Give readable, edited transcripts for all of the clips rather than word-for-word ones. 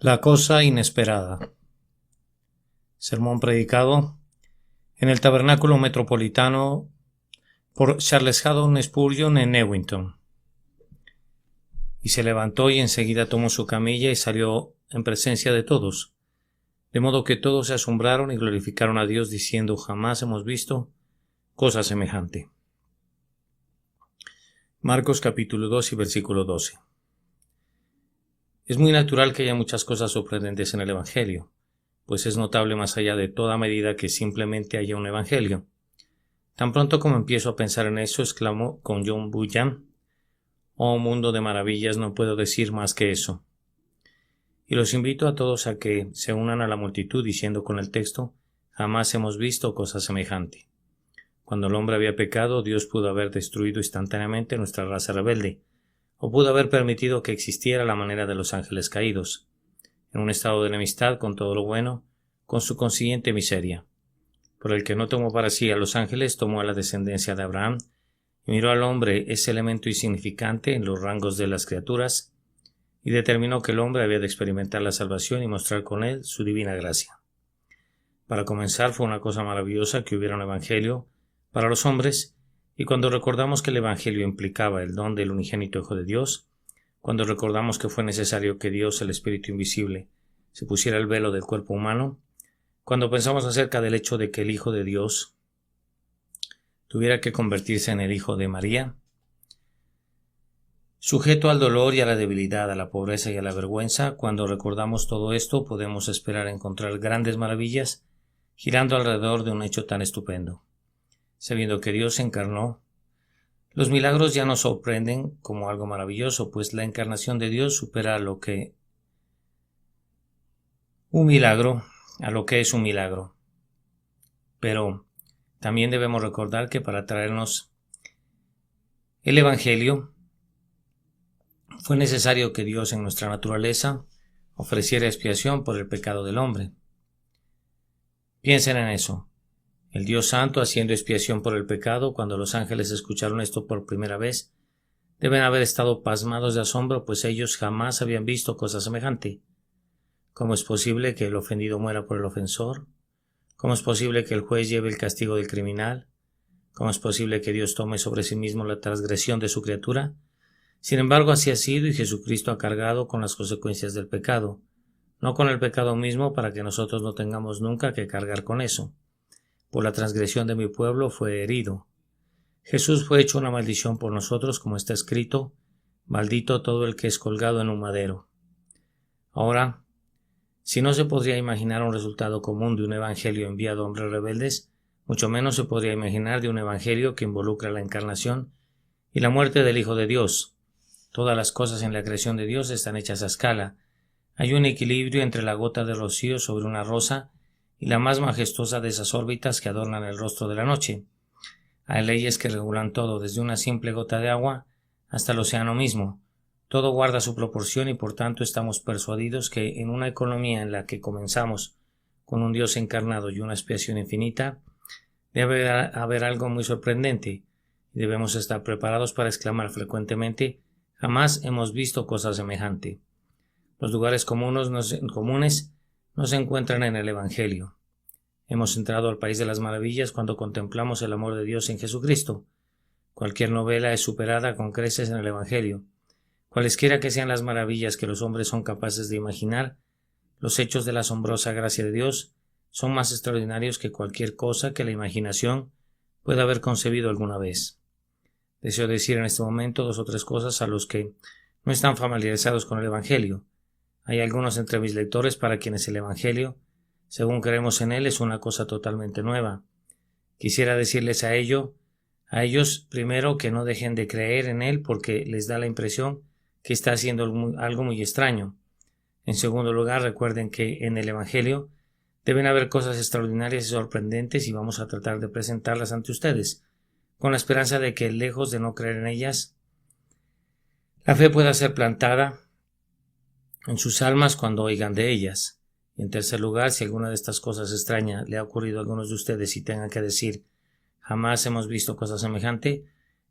La cosa inesperada. Sermón predicado en el Tabernáculo Metropolitano por Charles Haddon Spurgeon en Newington. Y se levantó y enseguida tomó su camilla y salió en presencia de todos, de modo que todos se asombraron y glorificaron a Dios diciendo: jamás hemos visto cosa semejante. Marcos capítulo 2 y versículo 12. Es muy natural que haya muchas cosas sorprendentes en el Evangelio, pues es notable más allá de toda medida que simplemente haya un Evangelio. Tan pronto como empiezo a pensar en eso, exclamo con John Bunyan: «Oh mundo de maravillas, no puedo decir más que eso». Y los invito a todos a que se unan a la multitud diciendo con el texto: jamás hemos visto cosa semejante. Cuando el hombre había pecado, Dios pudo haber destruido instantáneamente nuestra raza rebelde, o pudo haber permitido que existiera la manera de los ángeles caídos, en un estado de enemistad con todo lo bueno, con su consiguiente miseria. Por el que no tomó para sí a los ángeles, tomó a la descendencia de Abraham, y miró al hombre, ese elemento insignificante en los rangos de las criaturas, y determinó que el hombre había de experimentar la salvación y mostrar con él su divina gracia. Para comenzar, fue una cosa maravillosa que hubiera un evangelio para los hombres, y cuando recordamos que el Evangelio implicaba el don del unigénito Hijo de Dios, cuando recordamos que fue necesario que Dios, el Espíritu Invisible, se pusiera el velo del cuerpo humano, cuando pensamos acerca del hecho de que el Hijo de Dios tuviera que convertirse en el Hijo de María, sujeto al dolor y a la debilidad, a la pobreza y a la vergüenza, cuando recordamos todo esto podemos esperar encontrar grandes maravillas girando alrededor de un hecho tan estupendo. Sabiendo que Dios se encarnó, los milagros ya nos sorprenden como algo maravilloso, pues la encarnación de Dios supera a lo que es un milagro. Pero también debemos recordar que para traernos el Evangelio fue necesario que Dios en nuestra naturaleza ofreciera expiación por el pecado del hombre. Piensen en eso. El Dios Santo haciendo expiación por el pecado. Cuando los ángeles escucharon esto por primera vez, deben haber estado pasmados de asombro, pues ellos jamás habían visto cosa semejante. ¿Cómo es posible que el ofendido muera por el ofensor? ¿Cómo es posible que el juez lleve el castigo del criminal? ¿Cómo es posible que Dios tome sobre sí mismo la transgresión de su criatura? Sin embargo, así ha sido, y Jesucristo ha cargado con las consecuencias del pecado, no con el pecado mismo, para que nosotros no tengamos nunca que cargar con eso. Por la transgresión de mi pueblo fue herido. Jesús fue hecho una maldición por nosotros, como está escrito: maldito todo el que es colgado en un madero. Ahora, si no se podría imaginar un resultado común de un evangelio enviado a hombres rebeldes, mucho menos se podría imaginar de un evangelio que involucra la encarnación y la muerte del Hijo de Dios. Todas las cosas en la creación de Dios están hechas a escala. Hay un equilibrio entre la gota de rocío sobre una rosa y la más majestuosa de esas órbitas que adornan el rostro de la noche. Hay leyes que regulan todo, desde una simple gota de agua hasta el océano mismo. Todo guarda su proporción y por tanto estamos persuadidos que en una economía en la que comenzamos con un Dios encarnado y una expiación infinita, debe haber algo muy sorprendente, y debemos estar preparados para exclamar frecuentemente: jamás hemos visto cosa semejante. Los lugares comunes no se encuentran en el Evangelio. Hemos entrado al país de las maravillas cuando contemplamos el amor de Dios en Jesucristo. Cualquier novela es superada con creces en el Evangelio. Cualesquiera que sean las maravillas que los hombres son capaces de imaginar, los hechos de la asombrosa gracia de Dios son más extraordinarios que cualquier cosa que la imaginación pueda haber concebido alguna vez. Deseo decir en este momento 2 o 3 cosas a los que no están familiarizados con el Evangelio. Hay algunos entre mis lectores para quienes el Evangelio, según creemos en él, es una cosa totalmente nueva. Quisiera decirles a ellos, primero, que no dejen de creer en él porque les da la impresión que está haciendo algo muy extraño. En segundo lugar, recuerden que en el Evangelio deben haber cosas extraordinarias y sorprendentes, y vamos a tratar de presentarlas ante ustedes, con la esperanza de que, lejos de no creer en ellas, la fe pueda ser plantada en sus almas cuando oigan de ellas. Y en tercer lugar, si alguna de estas cosas extrañas le ha ocurrido a algunos de ustedes y tengan que decir: jamás hemos visto cosa semejante,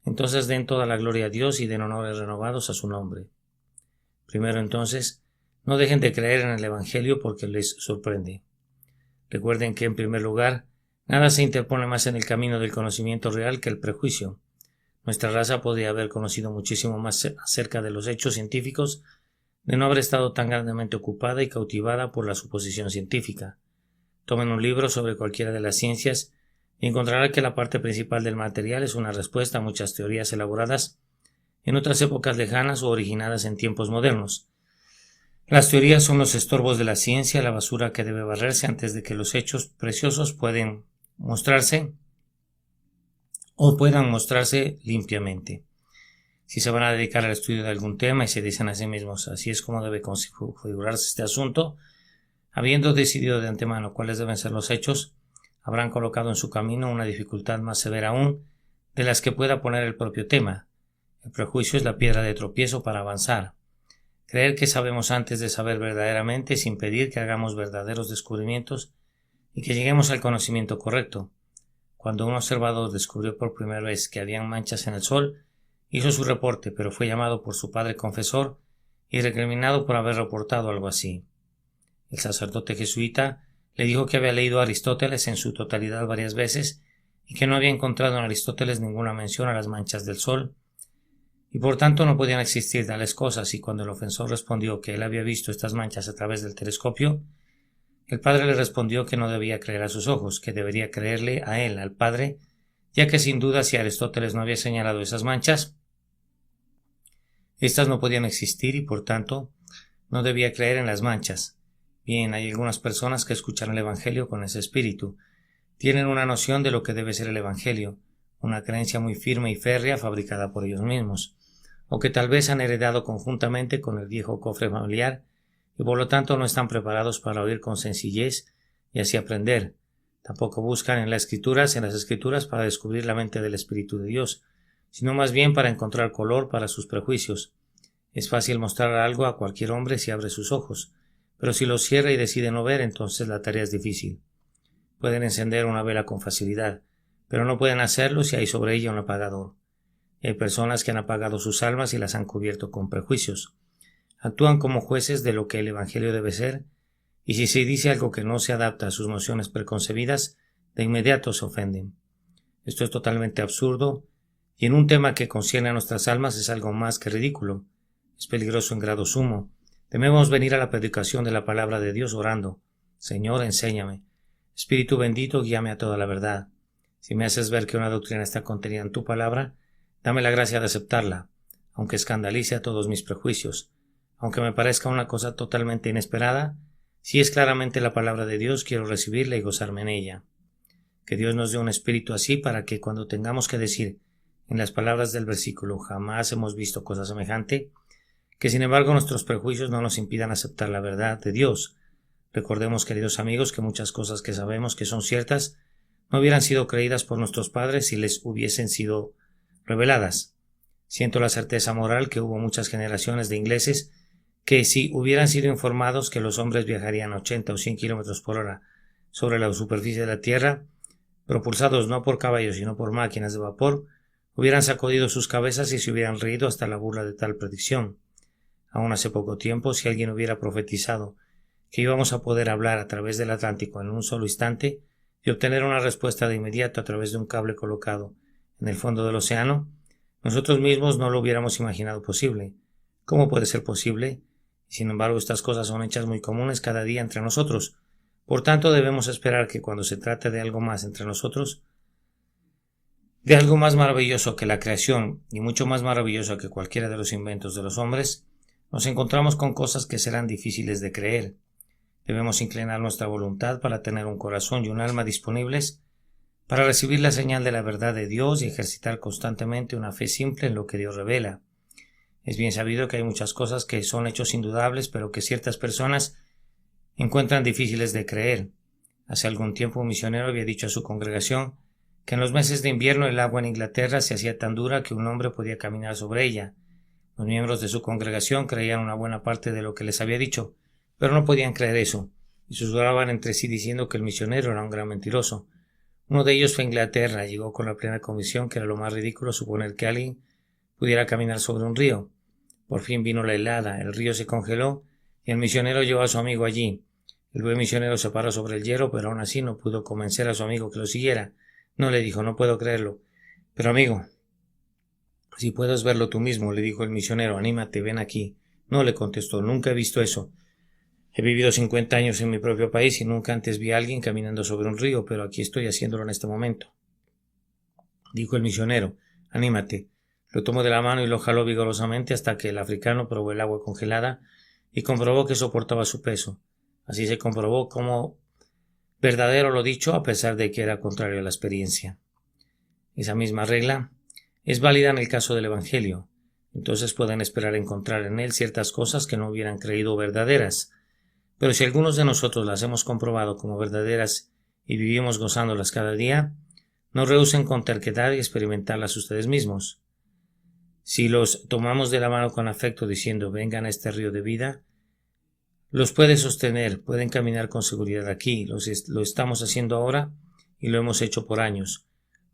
entonces den toda la gloria a Dios y den honores renovados a su nombre. Primero, entonces, No dejen de creer en el Evangelio porque les sorprende. Recuerden que, en primer lugar, nada se interpone más en el camino del conocimiento real que el prejuicio. Nuestra raza podría haber conocido muchísimo más acerca de los hechos científicos de no haber estado tan grandemente ocupada y cautivada por la suposición científica. Tomen un libro sobre cualquiera de las ciencias y encontrará que la parte principal del material es una respuesta a muchas teorías elaboradas en otras épocas lejanas o originadas en tiempos modernos. Las teorías son los estorbos de la ciencia, la basura que debe barrerse antes de que los hechos preciosos puedan mostrarse limpiamente. Si se van a dedicar al estudio de algún tema y se dicen a sí mismos, así es como debe configurarse este asunto, habiendo decidido de antemano cuáles deben ser los hechos, habrán colocado en su camino una dificultad más severa aún de las que pueda poner el propio tema. El prejuicio es la piedra de tropiezo para avanzar. Creer que sabemos antes de saber verdaderamente es impedir que hagamos verdaderos descubrimientos y que lleguemos al conocimiento correcto. Cuando un observador descubrió por primera vez que habían manchas en el sol, hizo su reporte, pero fue llamado por su padre confesor y recriminado por haber reportado algo así. El sacerdote jesuita le dijo que había leído a Aristóteles en su totalidad varias veces y que no había encontrado en Aristóteles ninguna mención a las manchas del sol, y por tanto no podían existir tales cosas, y cuando el ofensor respondió que él había visto estas manchas a través del telescopio, el padre le respondió que no debía creer a sus ojos, que debería creerle a él, al padre, ya que sin duda si Aristóteles no había señalado esas manchas, estas no podían existir y por tanto no debía creer en las manchas. Bien, hay algunas personas que escuchan el Evangelio con ese espíritu. Tienen una noción de lo que debe ser el Evangelio, una creencia muy firme y férrea fabricada por ellos mismos, o que tal vez han heredado conjuntamente con el viejo cofre familiar y por lo tanto no están preparados para oír con sencillez y así aprender. Tampoco buscan en las escrituras para descubrir la mente del Espíritu de Dios, sino más bien para encontrar color para sus prejuicios. Es fácil mostrar algo a cualquier hombre si abre sus ojos, pero si los cierra y decide no ver, entonces la tarea es difícil. Pueden encender una vela con facilidad, pero no pueden hacerlo si hay sobre ella un apagador. Hay personas que han apagado sus almas y las han cubierto con prejuicios. Actúan como jueces de lo que el Evangelio debe ser, y si se dice algo que no se adapta a sus nociones preconcebidas, de inmediato se ofenden. Esto es totalmente absurdo, y en un tema que concierne a nuestras almas es algo más que ridículo. Es peligroso en grado sumo. Debemos venir a la predicación de la palabra de Dios orando: Señor, enséñame. Espíritu bendito, guíame a toda la verdad. Si me haces ver que una doctrina está contenida en tu palabra, dame la gracia de aceptarla, aunque escandalice a todos mis prejuicios, aunque me parezca una cosa totalmente inesperada. Si es claramente la palabra de Dios, quiero recibirla y gozarme en ella. Que Dios nos dé un espíritu así para que cuando tengamos que decir, en las palabras del versículo, jamás hemos visto cosa semejante, que sin embargo nuestros prejuicios no nos impidan aceptar la verdad de Dios. Recordemos, queridos amigos, que muchas cosas que sabemos que son ciertas no hubieran sido creídas por nuestros padres si les hubiesen sido reveladas. Siento la certeza moral que hubo muchas generaciones de ingleses que si hubieran sido informados que los hombres viajarían 80 o 100 kilómetros por hora sobre la superficie de la Tierra, propulsados no por caballos sino por máquinas de vapor, hubieran sacudido sus cabezas y se hubieran reído hasta la burla de tal predicción. Aún hace poco tiempo, si alguien hubiera profetizado que íbamos a poder hablar a través del Atlántico en un solo instante y obtener una respuesta de inmediato a través de un cable colocado en el fondo del océano, nosotros mismos no lo hubiéramos imaginado posible. ¿Cómo puede ser posible? Sin embargo, estas cosas son hechas muy comunes cada día entre nosotros. Por tanto, debemos esperar que cuando se trate de algo más entre nosotros, de algo más maravilloso que la creación y mucho más maravilloso que cualquiera de los inventos de los hombres, nos encontramos con cosas que serán difíciles de creer. Debemos inclinar nuestra voluntad para tener un corazón y un alma disponibles para recibir la señal de la verdad de Dios y ejercitar constantemente una fe simple en lo que Dios revela. Es bien sabido que hay muchas cosas que son hechos indudables, pero que ciertas personas encuentran difíciles de creer. Hace algún tiempo un misionero había dicho a su congregación que en los meses de invierno el agua en Inglaterra se hacía tan dura que un hombre podía caminar sobre ella. Los miembros de su congregación creían una buena parte de lo que les había dicho, pero no podían creer eso, y susurraban entre sí diciendo que el misionero era un gran mentiroso. Uno de ellos fue a Inglaterra, llegó con la plena convicción que era lo más ridículo suponer que alguien pudiera caminar sobre un río. Por fin vino la helada, el río se congeló y el misionero llevó a su amigo allí. El buen misionero se paró sobre el hierro, pero aún así no pudo convencer a su amigo que lo siguiera. No, le dijo, no puedo creerlo. Pero amigo, si puedes verlo tú mismo, le dijo el misionero, anímate, ven aquí. No, le contestó, nunca he visto eso. He vivido 50 años en mi propio país y nunca antes vi a alguien caminando sobre un río, pero aquí estoy haciéndolo en este momento. Dijo el misionero, anímate. Lo tomó de la mano y lo jaló vigorosamente hasta que el africano probó el agua congelada y comprobó que soportaba su peso. Así se comprobó como verdadero lo dicho a pesar de que era contrario a la experiencia. Esa misma regla es válida en el caso del Evangelio. Entonces pueden esperar encontrar en él ciertas cosas que no hubieran creído verdaderas. Pero si algunos de nosotros las hemos comprobado como verdaderas y vivimos gozándolas cada día, no rehúsen con terquedad y experimentarlas ustedes mismos. Si los tomamos de la mano con afecto diciendo vengan a este río de vida, los puede sostener, pueden caminar con seguridad aquí, lo estamos haciendo ahora y lo hemos hecho por años.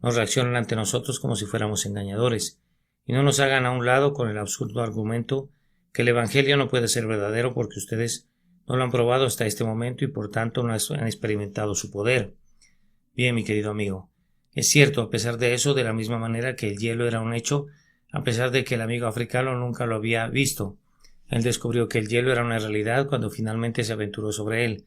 No reaccionan ante nosotros como si fuéramos engañadores y no nos hagan a un lado con el absurdo argumento que el Evangelio no puede ser verdadero porque ustedes no lo han probado hasta este momento y por tanto no han experimentado su poder. Bien, mi querido amigo, es cierto, a pesar de eso, de la misma manera que el hielo era un hecho, a pesar de que el amigo africano nunca lo había visto. Él descubrió que el hielo era una realidad cuando finalmente se aventuró sobre él.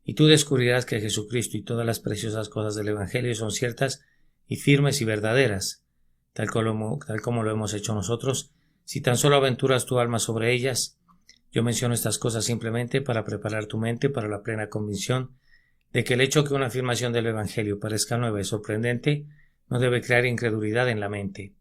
Y tú descubrirás que Jesucristo y todas las preciosas cosas del Evangelio son ciertas y firmes y verdaderas, tal como lo hemos hecho nosotros, si tan solo aventuras tu alma sobre ellas. Yo menciono estas cosas simplemente para preparar tu mente para la plena convicción de que el hecho que una afirmación del Evangelio parezca nueva y sorprendente no debe crear incredulidad en la mente.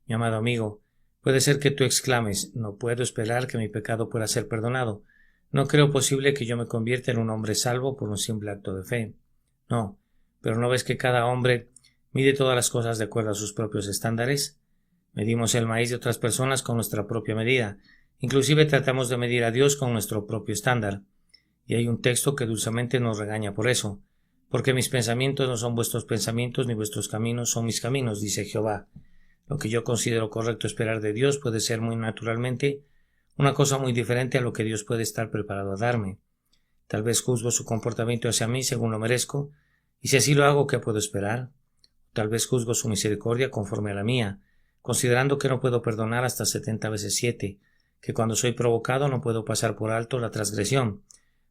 Mi amado amigo, puede ser que tú exclames, no puedo esperar que mi pecado pueda ser perdonado. No creo posible que yo me convierta en un hombre salvo por un simple acto de fe. No, pero ¿no ves que cada hombre mide todas las cosas de acuerdo a sus propios estándares? Medimos el maíz de otras personas con nuestra propia medida. Inclusive tratamos de medir a Dios con nuestro propio estándar. Y hay un texto que dulcemente nos regaña por eso. Porque mis pensamientos no son vuestros pensamientos, ni vuestros caminos son mis caminos, dice Jehová. Lo que yo considero correcto esperar de Dios puede ser muy naturalmente una cosa muy diferente a lo que Dios puede estar preparado a darme. Tal vez juzgo su comportamiento hacia mí según lo merezco, y si así lo hago, ¿qué puedo esperar? Tal vez juzgo su misericordia conforme a la mía, considerando que no puedo perdonar hasta 70 veces 7, que cuando soy provocado no puedo pasar por alto la transgresión.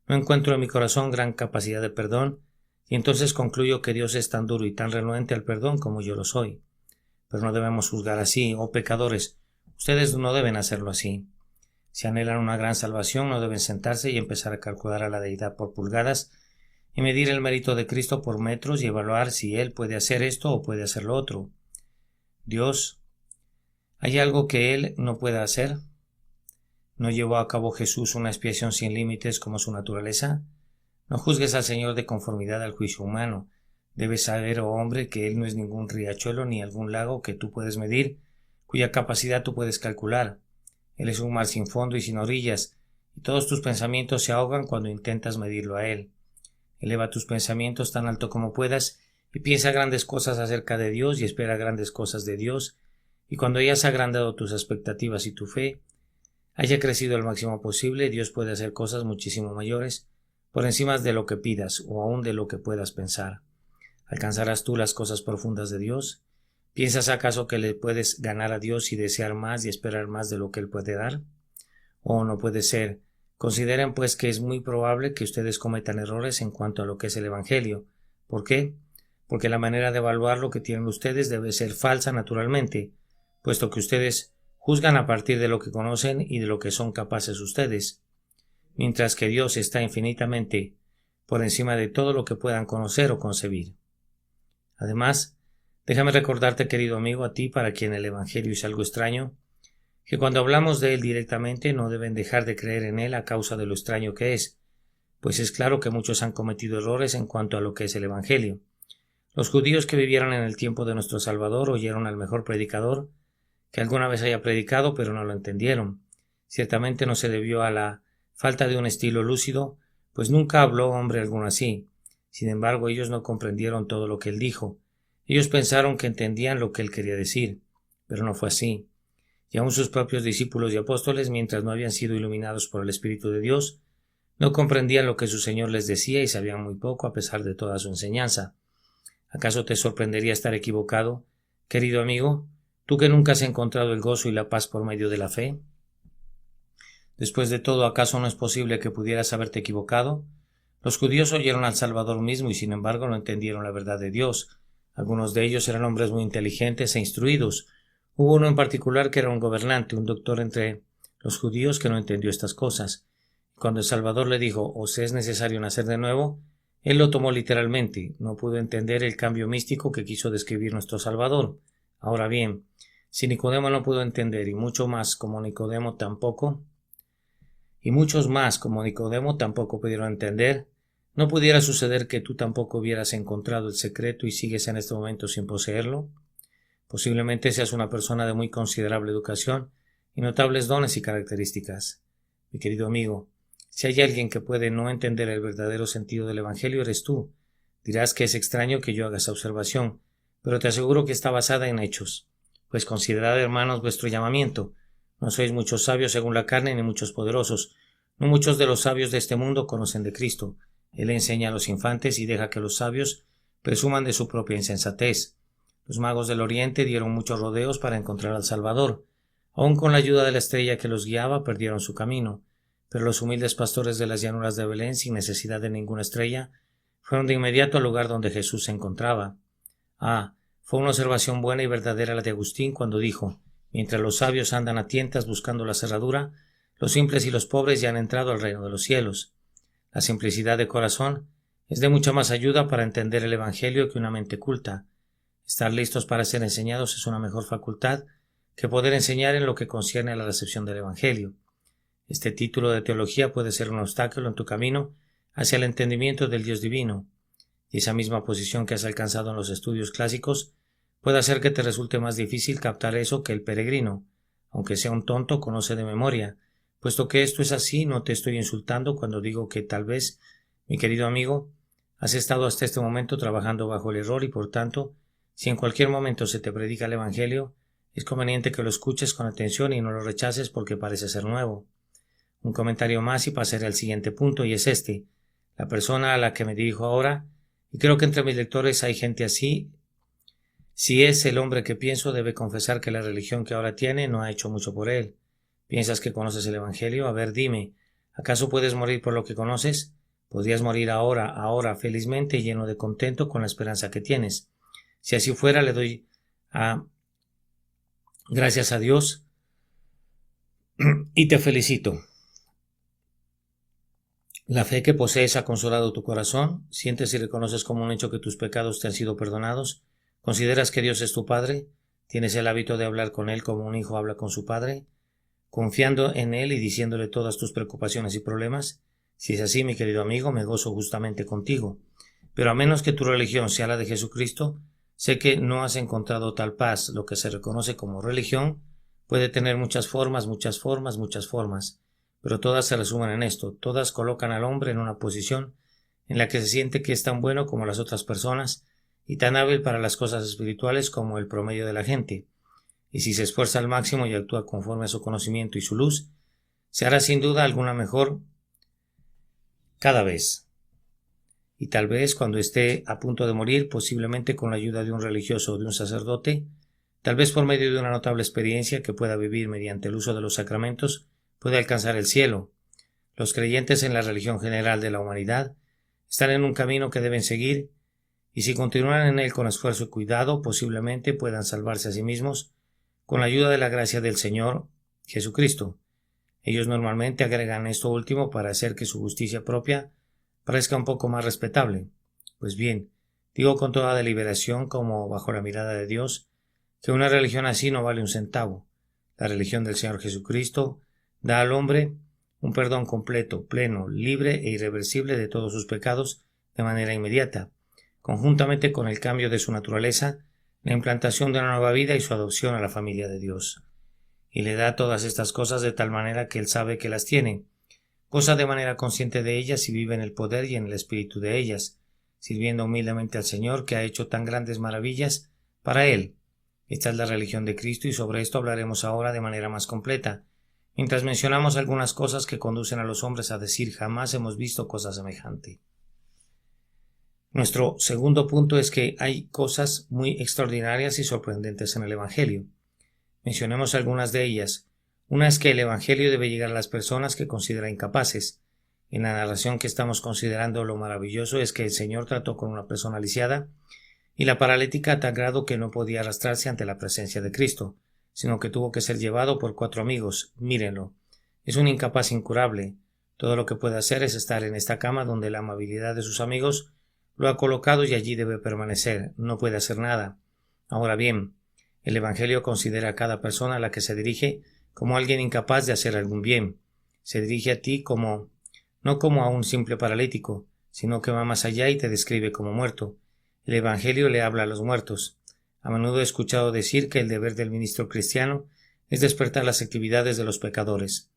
No encuentro en mi corazón gran capacidad de perdón, y entonces concluyo que Dios es tan duro y tan renuente al perdón como yo lo soy. Pero no debemos juzgar así, oh pecadores, ustedes no deben hacerlo así. Si anhelan una gran salvación, no deben sentarse y empezar a calcular a la deidad por pulgadas y medir el mérito de Cristo por metros y evaluar si Él puede hacer esto o puede hacer lo otro. Dios, ¿hay algo que Él no pueda hacer? ¿No llevó a cabo Jesús una expiación sin límites como su naturaleza? No juzgues al Señor de conformidad al juicio humano. Debes saber, oh hombre, que Él no es ningún riachuelo ni algún lago que tú puedes medir, cuya capacidad tú puedes calcular. Él es un mar sin fondo y sin orillas, y todos tus pensamientos se ahogan cuando intentas medirlo a Él. Eleva tus pensamientos tan alto como puedas y piensa grandes cosas acerca de Dios y espera grandes cosas de Dios, y cuando hayas agrandado tus expectativas y tu fe haya crecido al máximo posible, Dios puede hacer cosas muchísimo mayores, por encima de lo que pidas o aún de lo que puedas pensar. ¿Alcanzarás tú las cosas profundas de Dios? ¿Piensas acaso que le puedes ganar a Dios y desear más y esperar más de lo que Él puede dar? ¿O no puede ser? Consideren pues que es muy probable que ustedes cometan errores en cuanto a lo que es el Evangelio. ¿Por qué? Porque la manera de evaluar lo que tienen ustedes debe ser falsa naturalmente, puesto que ustedes juzgan a partir de lo que conocen y de lo que son capaces ustedes, mientras que Dios está infinitamente por encima de todo lo que puedan conocer o concebir. Además, déjame recordarte, querido amigo, a ti para quien el Evangelio es algo extraño, que cuando hablamos de él directamente no deben dejar de creer en él a causa de lo extraño que es, pues es claro que muchos han cometido errores en cuanto a lo que es el Evangelio. Los judíos que vivieron en el tiempo de nuestro Salvador oyeron al mejor predicador que alguna vez haya predicado, pero no lo entendieron. Ciertamente no se debió a la falta de un estilo lúcido, pues nunca habló hombre alguno así. Sin embargo, ellos no comprendieron todo lo que él dijo. Ellos pensaron que entendían lo que él quería decir, pero no fue así. y aun sus propios discípulos y apóstoles, mientras no habían sido iluminados por el Espíritu de Dios, no comprendían lo que su Señor les decía y sabían muy poco a pesar de toda su enseñanza. ¿Acaso te sorprendería estar equivocado, querido amigo, tú que nunca has encontrado el gozo y la paz por medio de la fe? Después de todo, ¿acaso no es posible que pudieras haberte equivocado? Los judíos oyeron al Salvador mismo y sin embargo no entendieron la verdad de Dios. Algunos de ellos eran hombres muy inteligentes e instruidos. Hubo uno en particular que era un gobernante, un doctor entre los judíos que no entendió estas cosas. Cuando el Salvador le dijo: «¿Os es necesario nacer de nuevo?», él lo tomó literalmente. No pudo entender el cambio místico que quiso describir nuestro Salvador. Ahora bien, si Nicodemo no pudo entender y muchos más como Nicodemo tampoco pudieron entender, ¿no pudiera suceder que tú tampoco hubieras encontrado el secreto y sigues en este momento sin poseerlo? Posiblemente seas una persona de muy considerable educación y notables dones y características. Mi querido amigo, si hay alguien que puede no entender el verdadero sentido del Evangelio, eres tú. Dirás que es extraño que yo haga esa observación, pero te aseguro que está basada en hechos. Pues considerad, hermanos, vuestro llamamiento. No sois muchos sabios según la carne, ni muchos poderosos. No muchos de los sabios de este mundo conocen de Cristo. Él enseña a los infantes y deja que los sabios presuman de su propia insensatez. Los magos del Oriente dieron muchos rodeos para encontrar al Salvador. Aun con la ayuda de la estrella que los guiaba, perdieron su camino. Pero los humildes pastores de las llanuras de Belén, sin necesidad de ninguna estrella, fueron de inmediato al lugar donde Jesús se encontraba. Fue una observación buena y verdadera la de Agustín cuando dijo: «Mientras los sabios andan a tientas buscando la cerradura, los simples y los pobres ya han entrado al reino de los cielos». La simplicidad de corazón es de mucha más ayuda para entender el Evangelio que una mente culta. Estar listos para ser enseñados es una mejor facultad que poder enseñar en lo que concierne a la recepción del Evangelio. Este título de teología puede ser un obstáculo en tu camino hacia el entendimiento del Dios divino, y esa misma posición que has alcanzado en los estudios clásicos puede hacer que te resulte más difícil captar eso que el peregrino, aunque sea un tonto, conoce de memoria. Puesto que esto es así, no te estoy insultando cuando digo que tal vez, mi querido amigo, has estado hasta este momento trabajando bajo el error y por tanto, si en cualquier momento se te predica el Evangelio, es conveniente que lo escuches con atención y no lo rechaces porque parece ser nuevo. Un comentario más y pasaré al siguiente punto, y es este. La persona a la que me dirijo ahora, y creo que entre mis lectores hay gente así, si es el hombre que pienso, debe confesar que la religión que ahora tiene no ha hecho mucho por él. ¿Piensas que conoces el Evangelio? A ver, dime, ¿acaso puedes morir por lo que conoces? Podrías morir ahora, felizmente, lleno de contento con la esperanza que tienes. Si así fuera, le doy gracias a Dios y te felicito. La fe que posees ha consolado tu corazón. Sientes y reconoces como un hecho que tus pecados te han sido perdonados. ¿Consideras que Dios es tu Padre? ¿Tienes el hábito de hablar con Él como un hijo habla con su padre, confiando en Él y diciéndole todas tus preocupaciones y problemas? Si es así, mi querido amigo, me gozo justamente contigo. Pero a menos que tu religión sea la de Jesucristo, sé que no has encontrado tal paz. Lo que se reconoce como religión puede tener muchas formas, pero todas se resumen en esto. Todas colocan al hombre en una posición en la que se siente que es tan bueno como las otras personas y tan hábil para las cosas espirituales como el promedio de la gente. Y si se esfuerza al máximo y actúa conforme a su conocimiento y su luz, se hará sin duda alguna mejor cada vez. Y tal vez cuando esté a punto de morir, posiblemente con la ayuda de un religioso o de un sacerdote, tal vez por medio de una notable experiencia que pueda vivir mediante el uso de los sacramentos, puede alcanzar el cielo. Los creyentes en la religión general de la humanidad están en un camino que deben seguir, y si continúan en él con esfuerzo y cuidado, posiblemente puedan salvarse a sí mismos con la ayuda de la gracia del Señor Jesucristo. Ellos normalmente agregan esto último para hacer que su justicia propia parezca un poco más respetable. Pues bien, digo con toda deliberación, como bajo la mirada de Dios, que una religión así no vale un centavo. La religión del Señor Jesucristo da al hombre un perdón completo, pleno, libre e irreversible de todos sus pecados de manera inmediata, conjuntamente con el cambio de su naturaleza, la implantación de una nueva vida y su adopción a la familia de Dios. Y le da todas estas cosas de tal manera que él sabe que las tiene, goza de manera consciente de ellas y vive en el poder y en el espíritu de ellas, sirviendo humildemente al Señor que ha hecho tan grandes maravillas para él. Esta es la religión de Cristo y sobre esto hablaremos ahora de manera más completa, mientras mencionamos algunas cosas que conducen a los hombres a decir jamás hemos visto cosa semejante. Nuestro segundo punto es que hay cosas muy extraordinarias y sorprendentes en el Evangelio. Mencionemos algunas de ellas. Una es que el Evangelio debe llegar a las personas que considera incapaces. En la narración que estamos considerando, lo maravilloso es que el Señor trató con una persona lisiada y la paralítica a tal grado que no podía arrastrarse ante la presencia de Cristo, sino que tuvo que ser llevado por 4 amigos. Mírenlo. Es un incapaz incurable. Todo lo que puede hacer es estar en esta cama donde la amabilidad de sus amigos lo ha colocado y allí debe permanecer. No puede hacer nada. Ahora bien, el Evangelio considera a cada persona a la que se dirige como alguien incapaz de hacer algún bien. Se dirige a ti no como a un simple paralítico, sino que va más allá y te describe como muerto. El Evangelio le habla a los muertos. A menudo he escuchado decir que el deber del ministro cristiano es despertar las actividades de los pecadores.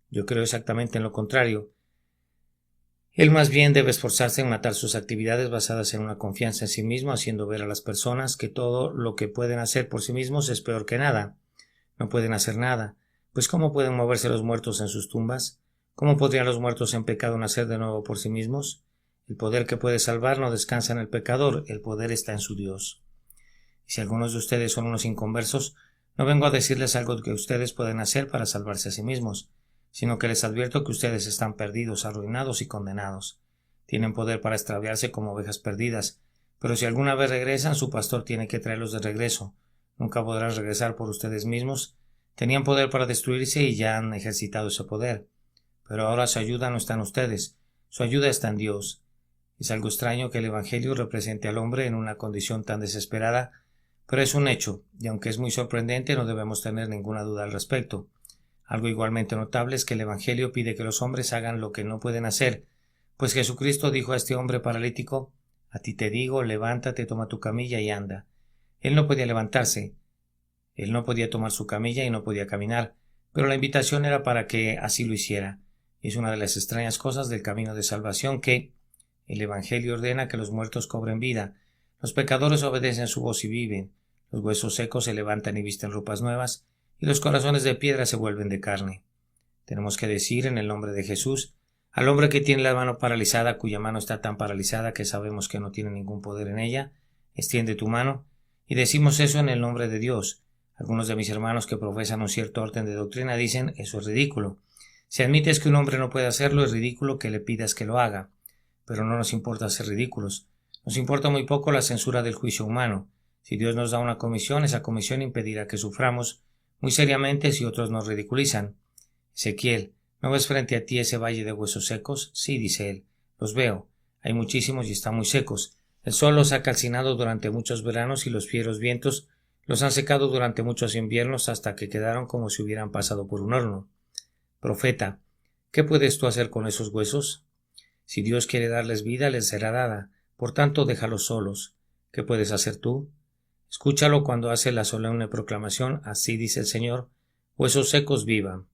Yo creo exactamente en lo contrario. Él más bien debe esforzarse en matar sus actividades basadas en una confianza en sí mismo, haciendo ver a las personas que todo lo que pueden hacer por sí mismos es peor que nada. No pueden hacer nada, pues ¿cómo pueden moverse los muertos en sus tumbas? ¿Cómo podrían los muertos en pecado nacer de nuevo por sí mismos? El poder que puede salvar no descansa en el pecador, el poder está en su Dios. Y si algunos de ustedes son unos inconversos, no vengo a decirles algo que ustedes pueden hacer para salvarse a sí mismos, sino que les advierto que ustedes están perdidos, arruinados y condenados. Tienen poder para extraviarse como ovejas perdidas, pero si alguna vez regresan, su pastor tiene que traerlos de regreso. Nunca podrán regresar por ustedes mismos. Tenían poder para destruirse y ya han ejercitado ese poder. Pero ahora su ayuda no está en ustedes, su ayuda está en Dios. Es algo extraño que el Evangelio represente al hombre en una condición tan desesperada, pero es un hecho, y aunque es muy sorprendente, no debemos tener ninguna duda al respecto. Algo igualmente notable es que el Evangelio pide que los hombres hagan lo que no pueden hacer, pues Jesucristo dijo a este hombre paralítico: a ti te digo, levántate, toma tu camilla y anda. Él no podía levantarse, él no podía tomar su camilla y no podía caminar, pero la invitación era para que así lo hiciera. Es una de las extrañas cosas del camino de salvación que el Evangelio ordena que los muertos cobren vida, los pecadores obedecen su voz y viven, los huesos secos se levantan y visten ropas nuevas, y los corazones de piedra se vuelven de carne. Tenemos que decir en el nombre de Jesús al hombre que tiene la mano paralizada, cuya mano está tan paralizada que sabemos que no tiene ningún poder en ella: extiende tu mano, y decimos eso en el nombre de Dios. Algunos de mis hermanos que profesan un cierto orden de doctrina dicen: eso es ridículo. Si admites que un hombre no puede hacerlo, es ridículo que le pidas que lo haga. Pero no nos importa ser ridículos. Nos importa muy poco la censura del juicio humano. Si Dios nos da una comisión, esa comisión impedirá que suframos muy seriamente si otros nos ridiculizan. Ezequiel, ¿no ves frente a ti ese valle de huesos secos? Sí, dice él, los veo. Hay muchísimos y están muy secos. El sol los ha calcinado durante muchos veranos y los fieros vientos los han secado durante muchos inviernos hasta que quedaron como si hubieran pasado por un horno. Profeta, ¿qué puedes tú hacer con esos huesos? Si Dios quiere darles vida, les será dada. Por tanto, déjalos solos. ¿Qué puedes hacer tú? Escúchalo cuando hace la solemne proclamación: así dice el Señor, huesos secos vivan.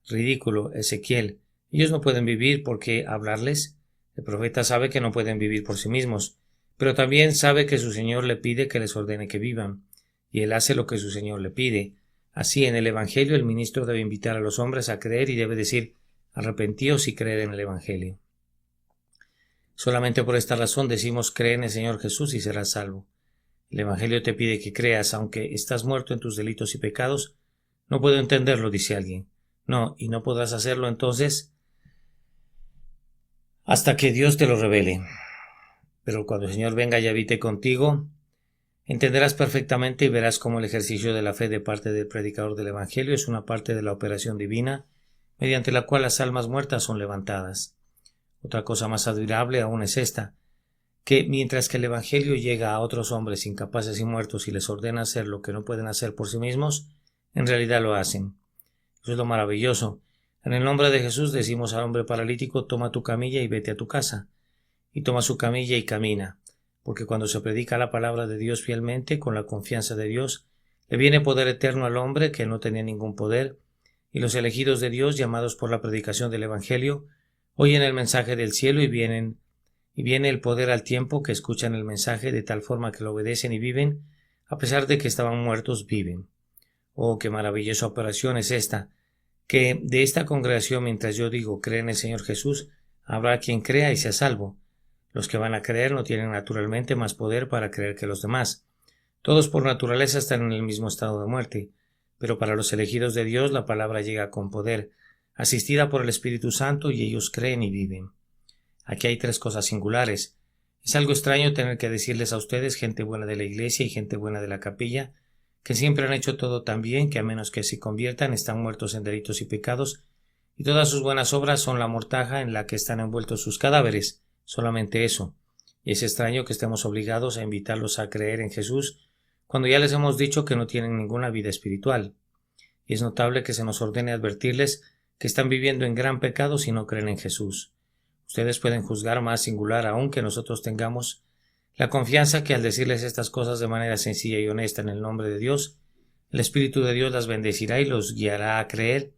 Ridículo, Ezequiel. Ellos no pueden vivir, ¿por qué hablarles? El profeta sabe que no pueden vivir por sí mismos, pero también sabe que su Señor le pide que les ordene que vivan, y él hace lo que su Señor le pide. Así, en el Evangelio, el ministro debe invitar a los hombres a creer y debe decir: arrepentíos y creed en el Evangelio. Solamente por esta razón decimos: cree en el Señor Jesús y serás salvo. El Evangelio te pide que creas, aunque estás muerto en tus delitos y pecados. No puedo entenderlo, dice alguien. No, y no podrás hacerlo entonces hasta que Dios te lo revele. Pero cuando el Señor venga y habite contigo, entenderás perfectamente y verás cómo el ejercicio de la fe de parte del predicador del Evangelio es una parte de la operación divina, mediante la cual las almas muertas son levantadas. Otra cosa más admirable aún es esta, que mientras que el Evangelio llega a otros hombres incapaces y muertos y les ordena hacer lo que no pueden hacer por sí mismos, en realidad lo hacen. Eso es lo maravilloso. En el nombre de Jesús decimos al hombre paralítico: toma tu camilla y vete a tu casa. Y toma su camilla y camina, porque cuando se predica la palabra de Dios fielmente, con la confianza de Dios, le viene poder eterno al hombre que no tenía ningún poder, y los elegidos de Dios, llamados por la predicación del Evangelio, oyen el mensaje del cielo y viene el poder al tiempo que escuchan el mensaje, de tal forma que lo obedecen y viven, a pesar de que estaban muertos, viven. Oh, qué maravillosa operación es esta, que de esta congregación, mientras yo digo, cree en el Señor Jesús, habrá quien crea y sea salvo. Los que van a creer no tienen naturalmente más poder para creer que los demás. Todos por naturaleza están en el mismo estado de muerte, pero para los elegidos de Dios la palabra llega con poder, asistida por el Espíritu Santo, y ellos creen y viven. Aquí hay tres cosas singulares. Es algo extraño tener que decirles a ustedes, gente buena de la iglesia y gente buena de la capilla, que siempre han hecho todo tan bien que a menos que se conviertan están muertos en delitos y pecados, y todas sus buenas obras son la mortaja en la que están envueltos sus cadáveres, solamente eso. Y es extraño que estemos obligados a invitarlos a creer en Jesús cuando ya les hemos dicho que no tienen ninguna vida espiritual. Y es notable que se nos ordene advertirles que están viviendo en gran pecado si no creen en Jesús. Ustedes pueden juzgar más singular aún que nosotros tengamos la confianza que al decirles estas cosas de manera sencilla y honesta en el nombre de Dios, el Espíritu de Dios las bendecirá y los guiará a creer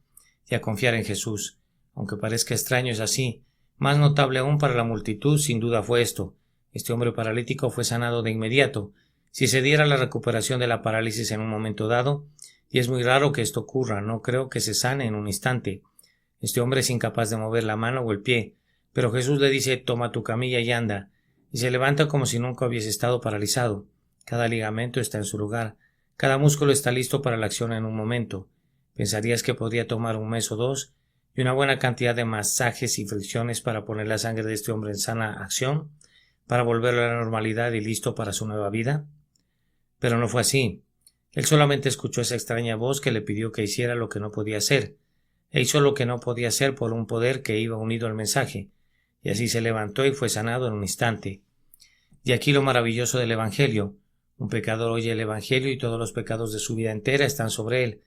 y a confiar en Jesús. Aunque parezca extraño, es así. Más notable aún para la multitud, sin duda fue esto. Este hombre paralítico fue sanado de inmediato. Si se diera la recuperación de la parálisis en un momento dado, y es muy raro que esto ocurra, no creo que se sane en un instante. Este hombre es incapaz de mover la mano o el pie, pero Jesús le dice: toma tu camilla y anda, y se levanta como si nunca hubiese estado paralizado. Cada ligamento está en su lugar, cada músculo está listo para la acción en un momento. Pensarías que podría tomar un mes o dos, y una buena cantidad de masajes y fricciones para poner la sangre de este hombre en sana acción, para volverlo a la normalidad y listo para su nueva vida. Pero no fue así. Él solamente escuchó esa extraña voz que le pidió que hiciera lo que no podía hacer. E hizo lo que no podía hacer por un poder que iba unido al mensaje, y así se levantó y fue sanado en un instante. Y aquí lo maravilloso del Evangelio. Un pecador oye el Evangelio y todos los pecados de su vida entera están sobre él,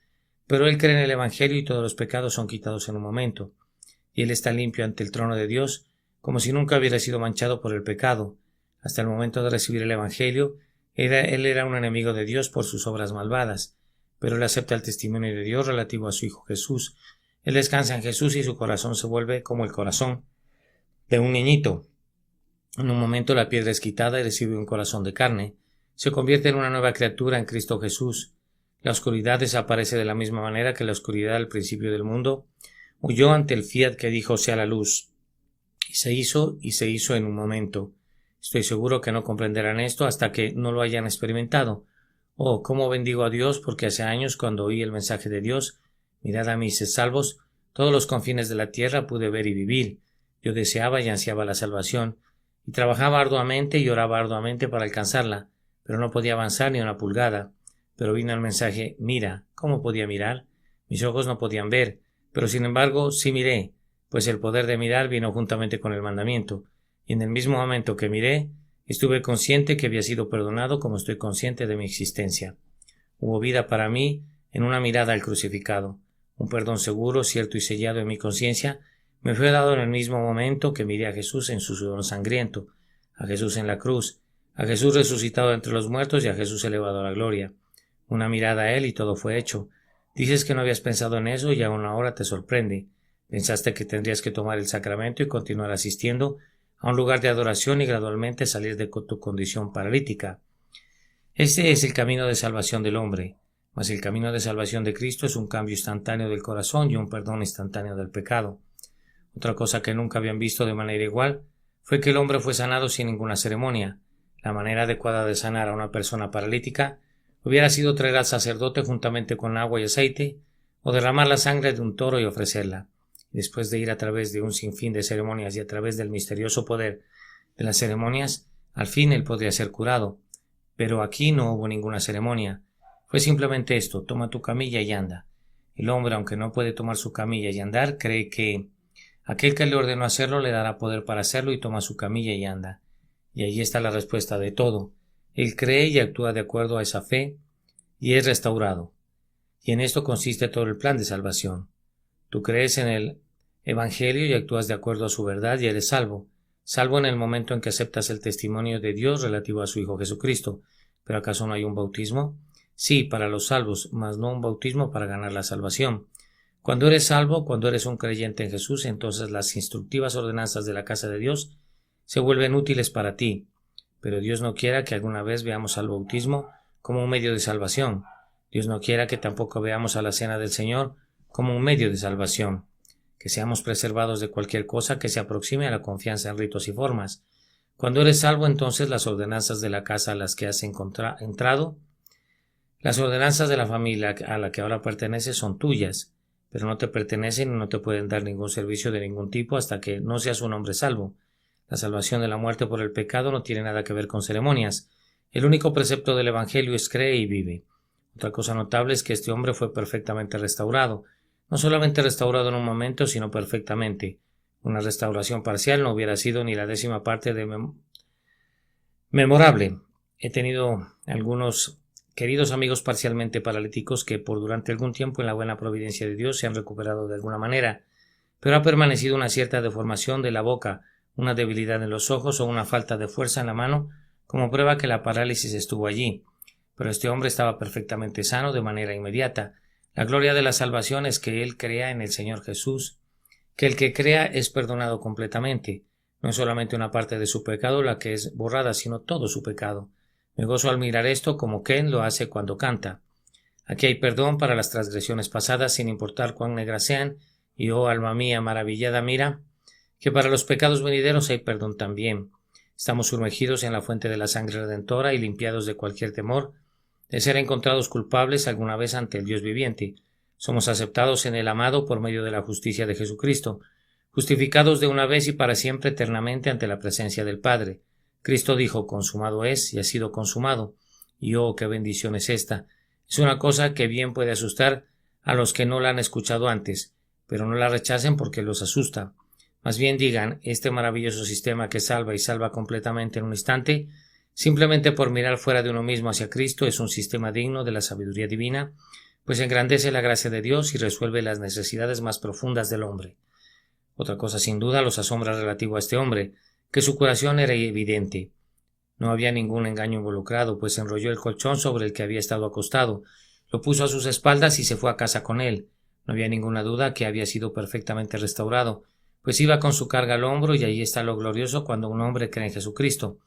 pero él cree en el Evangelio y todos los pecados son quitados en un momento, y él está limpio ante el trono de Dios, como si nunca hubiera sido manchado por el pecado. Hasta el momento de recibir el Evangelio, él era un enemigo de Dios por sus obras malvadas, pero él acepta el testimonio de Dios relativo a su Hijo Jesús. Él descansa en Jesús y su corazón se vuelve como el corazón de un niñito. En un momento la piedra es quitada y recibe un corazón de carne. Se convierte en una nueva criatura en Cristo Jesús. La oscuridad desaparece de la misma manera que la oscuridad al principio del mundo huyó ante el fiat que dijo sea la luz. Y se hizo en un momento. Estoy seguro que no comprenderán esto hasta que no lo hayan experimentado. Oh, cómo bendigo a Dios, porque hace años, cuando oí el mensaje de Dios, mirad a mis salvos, todos los confines de la tierra pude ver y vivir. Yo deseaba y ansiaba la salvación, y trabajaba arduamente y oraba arduamente para alcanzarla, pero no podía avanzar ni una pulgada. Pero vino el mensaje: mira. ¿Cómo podía mirar? Mis ojos no podían ver, pero sin embargo sí miré, pues el poder de mirar vino juntamente con el mandamiento, y en el mismo momento que miré, estuve consciente que había sido perdonado como estoy consciente de mi existencia. Hubo vida para mí en una mirada al crucificado. Un perdón seguro, cierto y sellado en mi conciencia me fue dado en el mismo momento que miré a Jesús en su sudor sangriento, a Jesús en la cruz, a Jesús resucitado entre los muertos y a Jesús elevado a la gloria. Una mirada a él y todo fue hecho. Dices que no habías pensado en eso y aún ahora te sorprende. Pensaste que tendrías que tomar el sacramento y continuar asistiendo a un lugar de adoración y gradualmente salir de tu condición paralítica. Este es el camino de salvación del hombre, mas el camino de salvación de Cristo es un cambio instantáneo del corazón y un perdón instantáneo del pecado. Otra cosa que nunca habían visto de manera igual fue que el hombre fue sanado sin ninguna ceremonia. La manera adecuada de sanar a una persona paralítica hubiera sido traer al sacerdote juntamente con agua y aceite, o derramar la sangre de un toro y ofrecerla. Después de ir a través de un sinfín de ceremonias y a través del misterioso poder de las ceremonias, al fin él podría ser curado. Pero aquí no hubo ninguna ceremonia. Fue simplemente esto: toma tu camilla y anda. El hombre, aunque no puede tomar su camilla y andar, cree que aquel que le ordenó hacerlo le dará poder para hacerlo y toma su camilla y anda. Y allí está la respuesta de todo. Él cree y actúa de acuerdo a esa fe y es restaurado. Y en esto consiste todo el plan de salvación. Tú crees en el Evangelio y actúas de acuerdo a su verdad y eres salvo. Salvo en el momento en que aceptas el testimonio de Dios relativo a su Hijo Jesucristo. ¿Pero acaso no hay un bautismo? Sí, para los salvos, mas no un bautismo para ganar la salvación. Cuando eres salvo, cuando eres un creyente en Jesús, entonces las instructivas ordenanzas de la casa de Dios se vuelven útiles para ti. Pero Dios no quiera que alguna vez veamos al bautismo como un medio de salvación. Dios no quiera que tampoco veamos a la cena del Señor como un medio de salvación, que seamos preservados de cualquier cosa que se aproxime a la confianza en ritos y formas. Cuando eres salvo, entonces las ordenanzas de la casa a las que has entrado, las ordenanzas de la familia a la que ahora perteneces son tuyas, pero no te pertenecen y no te pueden dar ningún servicio de ningún tipo hasta que no seas un hombre salvo. La salvación de la muerte por el pecado no tiene nada que ver con ceremonias. El único precepto del Evangelio es cree y vive. Otra cosa notable es que este hombre fue perfectamente restaurado. No solamente restaurado en un momento, sino perfectamente. Una restauración parcial no hubiera sido ni la 10ª parte de memorable. He tenido algunos queridos amigos parcialmente paralíticos que por durante algún tiempo en la buena providencia de Dios se han recuperado de alguna manera, pero ha permanecido una cierta deformación de la boca, una debilidad en los ojos o una falta de fuerza en la mano como prueba que la parálisis estuvo allí. Pero este hombre estaba perfectamente sano de manera inmediata. La gloria de la salvación es que él crea en el Señor Jesús, que el que crea es perdonado completamente. No es solamente una parte de su pecado la que es borrada, sino todo su pecado. Me gozo al mirar esto como Ken lo hace cuando canta. Aquí hay perdón para las transgresiones pasadas sin importar cuán negras sean, y oh alma mía maravillada mira, que para los pecados venideros hay perdón también. Estamos sumergidos en la fuente de la sangre redentora y limpiados de cualquier temor de ser encontrados culpables alguna vez ante el Dios viviente. Somos aceptados en el amado por medio de la justicia de Jesucristo, justificados de una vez y para siempre eternamente ante la presencia del Padre. Cristo dijo, consumado es, y ha sido consumado. Y oh, qué bendición es esta. Es una cosa que bien puede asustar a los que no la han escuchado antes, pero no la rechacen porque los asusta. Más bien digan, este maravilloso sistema que salva y salva completamente en un instante, simplemente por mirar fuera de uno mismo hacia Cristo, es un sistema digno de la sabiduría divina, pues engrandece la gracia de Dios y resuelve las necesidades más profundas del hombre. Otra cosa sin duda los asombra relativo a este hombre, que su curación era evidente. No había ningún engaño involucrado, pues enrolló el colchón sobre el que había estado acostado, lo puso a sus espaldas y se fue a casa con él. No había ninguna duda que había sido perfectamente restaurado, pues iba con su carga al hombro, y ahí está lo glorioso cuando un hombre cree en Jesucristo.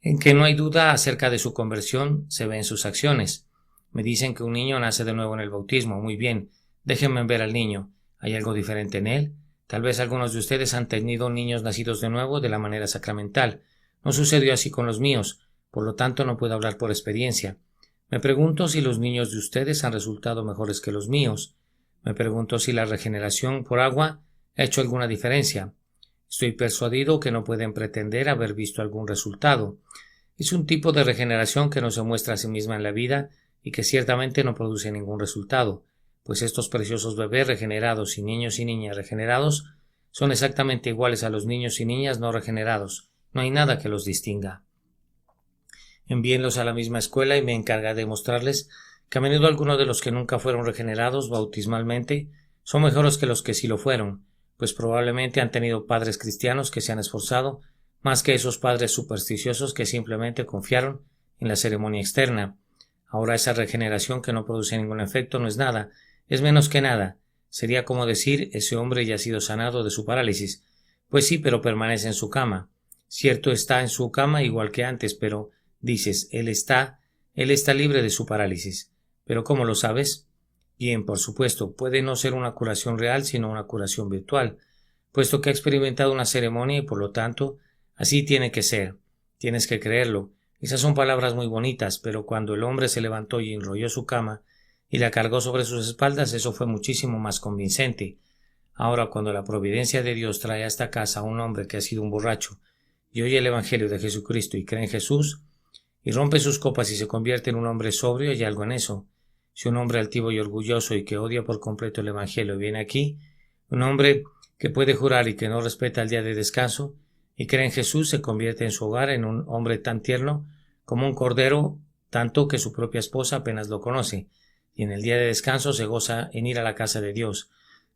En que no hay duda acerca de su conversión se ve en sus acciones. Me dicen que un niño nace de nuevo en el bautismo. Muy bien, déjenme ver al niño. ¿Hay algo diferente en él? Tal vez algunos de ustedes han tenido niños nacidos de nuevo de la manera sacramental. No sucedió así con los míos, por lo tanto no puedo hablar por experiencia. Me pregunto si los niños de ustedes han resultado mejores que los míos. Me pregunto si la regeneración por agua ha hecho alguna diferencia. Estoy persuadido que no pueden pretender haber visto algún resultado. Es un tipo de regeneración que no se muestra a sí misma en la vida y que ciertamente no produce ningún resultado, pues estos preciosos bebés regenerados y niños y niñas regenerados son exactamente iguales a los niños y niñas no regenerados. No hay nada que los distinga. Envíenlos a la misma escuela y me encargaré de mostrarles que a menudo algunos de los que nunca fueron regenerados bautismalmente son mejores que los que sí lo fueron, pues probablemente han tenido padres cristianos que se han esforzado más que esos padres supersticiosos que simplemente confiaron en la ceremonia externa. Ahora esa regeneración que no produce ningún efecto no es nada, es menos que nada. Sería como decir, ese hombre ya ha sido sanado de su parálisis. Pues sí, pero permanece en su cama. Cierto, está en su cama igual que antes, pero dices, él está libre de su parálisis. ¿Pero cómo lo sabes? Bien, por supuesto, puede no ser una curación real, sino una curación virtual, puesto que ha experimentado una ceremonia y por lo tanto, así tiene que ser. Tienes que creerlo. Esas son palabras muy bonitas, pero cuando el hombre se levantó y enrolló su cama y la cargó sobre sus espaldas, eso fue muchísimo más convincente. Ahora, cuando la providencia de Dios trae a esta casa a un hombre que ha sido un borracho y oye el Evangelio de Jesucristo y cree en Jesús, y rompe sus copas y se convierte en un hombre sobrio, hay algo en eso. Si un hombre altivo y orgulloso y que odia por completo el Evangelio viene aquí, un hombre que puede jurar y que no respeta el día de descanso, y cree en Jesús, se convierte en su hogar en un hombre tan tierno como un cordero, tanto que su propia esposa apenas lo conoce, y en el día de descanso se goza en ir a la casa de Dios.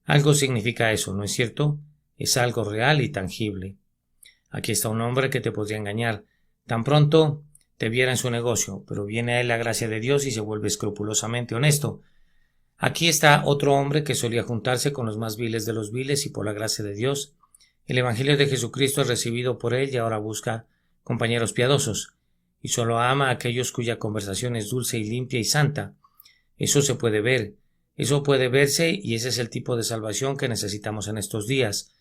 Algo significa eso, ¿no es cierto? Es algo real y tangible. Aquí está un hombre que te podría engañar. Tan pronto te viera en su negocio, pero viene a él la gracia de Dios y se vuelve escrupulosamente honesto. Aquí está otro hombre que solía juntarse con los más viles de los viles y por la gracia de Dios, el Evangelio de Jesucristo es recibido por él y ahora busca compañeros piadosos. y solo ama a aquellos cuya conversación es dulce y limpia y santa. Eso se puede ver, eso puede verse, y ese es el tipo de salvación que necesitamos en estos días.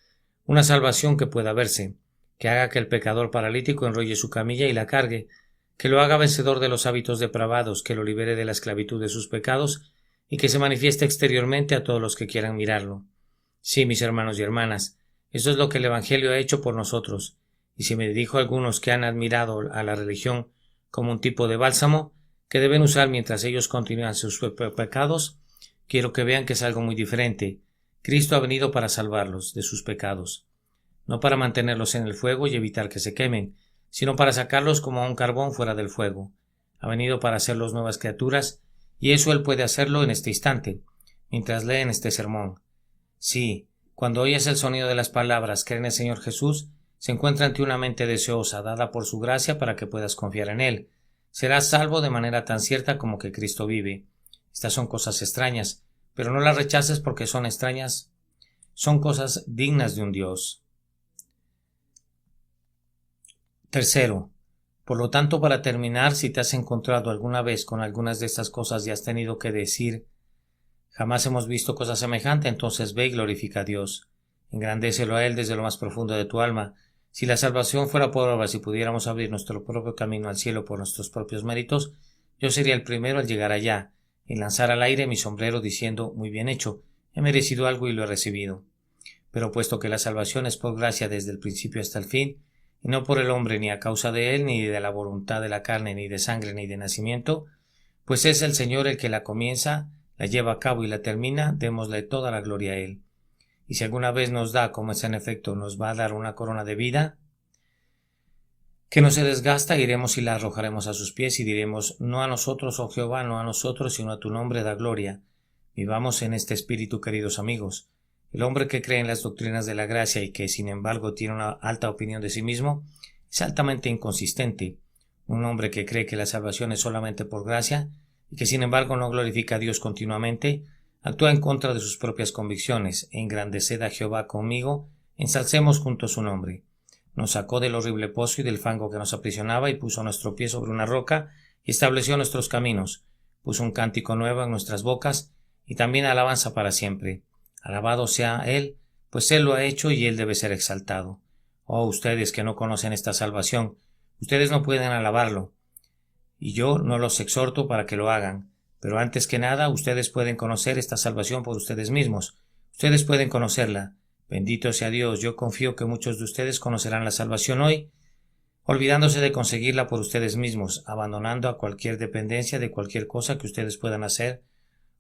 Una salvación que pueda verse, que haga que el pecador paralítico enrolle su camilla y la cargue, que lo haga vencedor de los hábitos depravados, que lo libere de la esclavitud de sus pecados y que se manifieste exteriormente a todos los que quieran mirarlo. Sí, mis hermanos y hermanas, eso es lo que el Evangelio ha hecho por nosotros, y si me dirijo a algunos que han admirado a la religión como un tipo de bálsamo que deben usar mientras ellos continúan sus pecados, quiero que vean que es algo muy diferente. Cristo ha venido para salvarlos de sus pecados, no para mantenerlos en el fuego y evitar que se quemen, sino para sacarlos como a un carbón fuera del fuego. Ha venido para hacerlos nuevas criaturas, y eso Él puede hacerlo en este instante, mientras leen este sermón. Sí, cuando oyes el sonido de las palabras "cree en el Señor Jesús", se encuentra ante una mente deseosa, dada por su gracia para que puedas confiar en Él. Serás salvo de manera tan cierta como que Cristo vive. Estas son cosas extrañas, pero no las rechaces porque son extrañas. Son cosas dignas de un Dios. Tercero, por lo tanto, para terminar, si te has encontrado alguna vez con algunas de estas cosas y has tenido que decir "jamás hemos visto cosa semejante", entonces ve y glorifica a Dios. Engrandécelo a Él desde lo más profundo de tu alma. Si la salvación fuera por obras y pudiéramos abrir nuestro propio camino al cielo por nuestros propios méritos, yo sería el primero al llegar allá y lanzar al aire mi sombrero diciendo "muy bien hecho, he merecido algo y lo he recibido". Pero puesto que la salvación es por gracia desde el principio hasta el fin, y no por el hombre ni a causa de él, ni de la voluntad de la carne, ni de sangre, ni de nacimiento, pues es el Señor el que la comienza, la lleva a cabo y la termina, démosle toda la gloria a Él. Y si alguna vez nos da, como es en efecto, nos va a dar una corona de vida, que no se desgasta, iremos y la arrojaremos a sus pies y diremos: no a nosotros, oh Jehová, no a nosotros, sino a tu nombre da gloria. Vivamos en este espíritu, queridos amigos. El hombre que cree en las doctrinas de la gracia y que, sin embargo, tiene una alta opinión de sí mismo, es altamente inconsistente. Un hombre que cree que la salvación es solamente por gracia y que, sin embargo, no glorifica a Dios continuamente, actúa en contra de sus propias convicciones. Engrandeced a Jehová conmigo, ensalcemos juntos su nombre. Nos sacó del horrible pozo y del fango que nos aprisionaba y puso nuestro pie sobre una roca y estableció nuestros caminos. Puso un cántico nuevo en nuestras bocas y también alabanza para siempre. Alabado sea Él, pues Él lo ha hecho y Él debe ser exaltado. Oh, ustedes que no conocen esta salvación, ustedes no pueden alabarlo, y yo no los exhorto para que lo hagan, pero antes que nada ustedes pueden conocer esta salvación por ustedes mismos. Ustedes pueden conocerla. Bendito sea Dios. Yo confío que muchos de ustedes conocerán la salvación hoy, olvidándose de conseguirla por ustedes mismos, abandonando a cualquier dependencia de cualquier cosa que ustedes puedan hacer,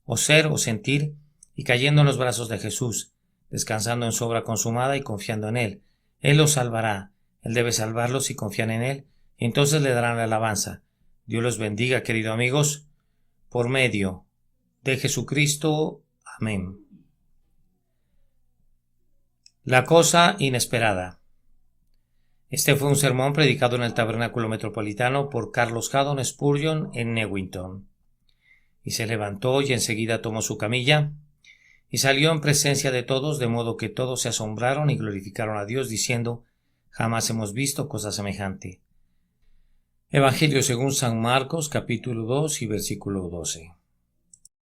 o ser, o sentir, y cayendo en los brazos de Jesús, descansando en su obra consumada y confiando en Él. Él los salvará. Él debe salvarlos si confían en Él, y entonces le darán la alabanza. Dios los bendiga, queridos amigos, por medio de Jesucristo. Amén. La cosa inesperada. Este fue un sermón predicado en el Tabernáculo Metropolitano por Carlos Haddon Spurgeon en Newington. Y se levantó y enseguida tomó su camilla y salió en presencia de todos, de modo que todos se asombraron y glorificaron a Dios, diciendo: jamás hemos visto cosa semejante. Evangelio según San Marcos, capítulo 2 y versículo 12.